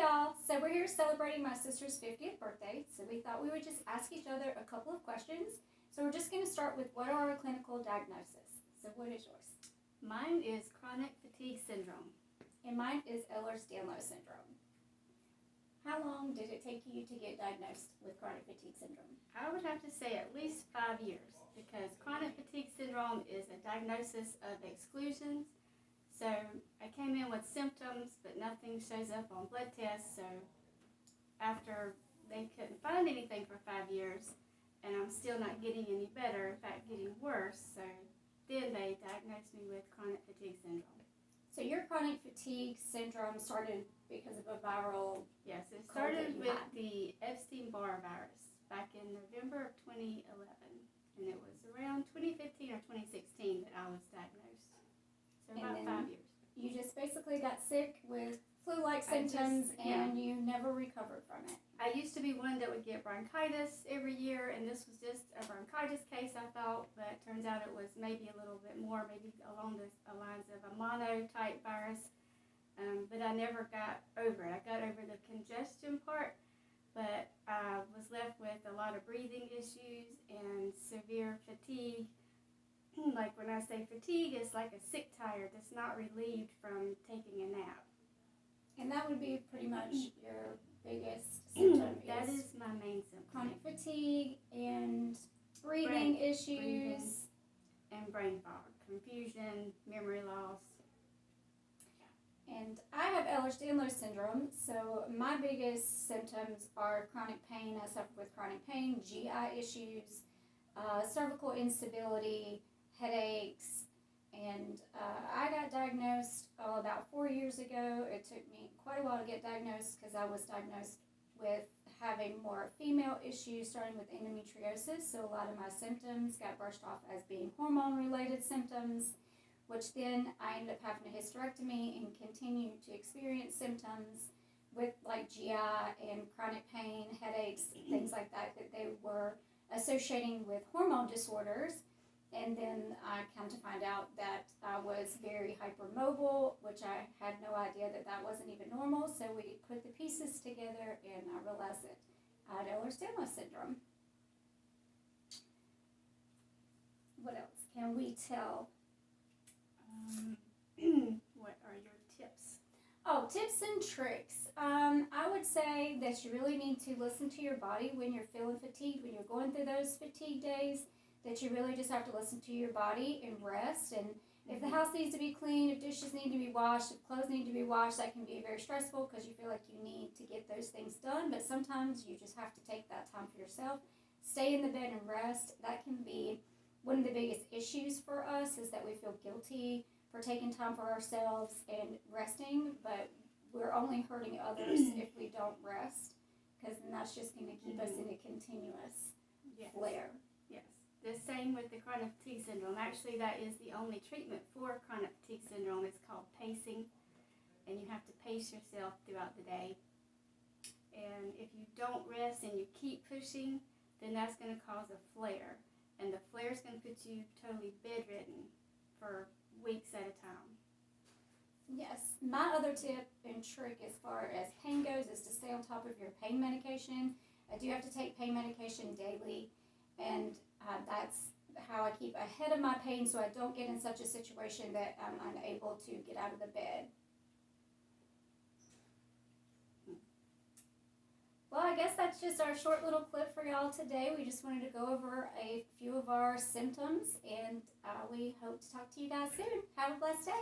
y'all. So we're here celebrating my sister's 50th birthday. So we thought we would just ask each other a couple of questions. So we're just going to start with what are our clinical diagnoses? So what is yours? Mine is chronic fatigue syndrome. And mine is ehlers-danlos syndrome. How long did it take you to get diagnosed with chronic fatigue syndrome? I would have to say at least 5 years because chronic fatigue syndrome is a diagnosis of exclusions. So I came in with symptoms, but nothing shows up on blood tests. So after they couldn't find anything for 5 years, and I'm still not getting any better, in fact getting worse, so then they diagnosed me with chronic fatigue syndrome. So your chronic fatigue syndrome started because of a viral... Yes, it started with the Epstein-Barr virus back in November of 2011, and it was around 2015 or 2016 that I was diagnosed. So about 5 years. You just basically got sick with flu-like symptoms and you never recovered from it. I used to be one that would get bronchitis every year, and this was just a bronchitis case, I thought, but it turns out it was maybe a little bit more, maybe along the lines of a mono-type virus, but I never got over it. I got over the congestion part, but I was left with a lot of breathing issues and severe fatigue. Like when I say fatigue, it's like a sick tired that's not relieved from taking a nap. And that would be pretty much your biggest symptom. That is my main symptom. Chronic fatigue and breathing issues. And brain fog, confusion, memory loss. And I have ehlers-danlos syndrome, so my biggest symptoms are chronic pain. I suffer with chronic pain, GI issues, cervical instability, headaches, and I got diagnosed about 4 years ago. It took me quite a while to get diagnosed because I was diagnosed with having more female issues, starting with endometriosis. So a lot of my symptoms got brushed off as being hormone-related symptoms, which then I ended up having a hysterectomy and continued to experience symptoms with like GI and chronic pain, headaches, things like that, that they were associating with hormone disorders. And then I come to find out that I was very hypermobile, which I had no idea that that wasn't even normal. So we put the pieces together and I realized that I had ehlers-danlos syndrome. What else can we tell? What are your tips? Oh, tips and tricks. I would say that you really need to listen to your body when you're feeling fatigued, when you're going through those fatigue days, that you really just have to listen to your body and rest. And if the house needs to be cleaned, if dishes need to be washed, if clothes need to be washed, that can be very stressful because you feel like you need to get those things done. But sometimes you just have to take that time for yourself. Stay in the bed and rest. That can be one of the biggest issues for us, is that we feel guilty for taking time for ourselves and resting, but we're only hurting others if we don't rest, because then that's just going to keep us in a continuous flare. Yes. The same with the chronic fatigue syndrome. Actually, that is the only treatment for chronic fatigue syndrome. It's called pacing, and you have to pace yourself throughout the day. And if you don't rest and you keep pushing, then that's going to cause a flare, and the flare is going to put you totally bedridden for weeks at a time. Yes. My other tip and trick as far as pain goes is to stay on top of your pain medication. I do have to take pain medication daily, and that's how I keep ahead of my pain so I don't get in such a situation that I'm unable to get out of the bed. Well, I guess that's just our short little clip for y'all today. We just wanted to go over a few of our symptoms, and we hope to talk to you guys soon. Have a blessed day.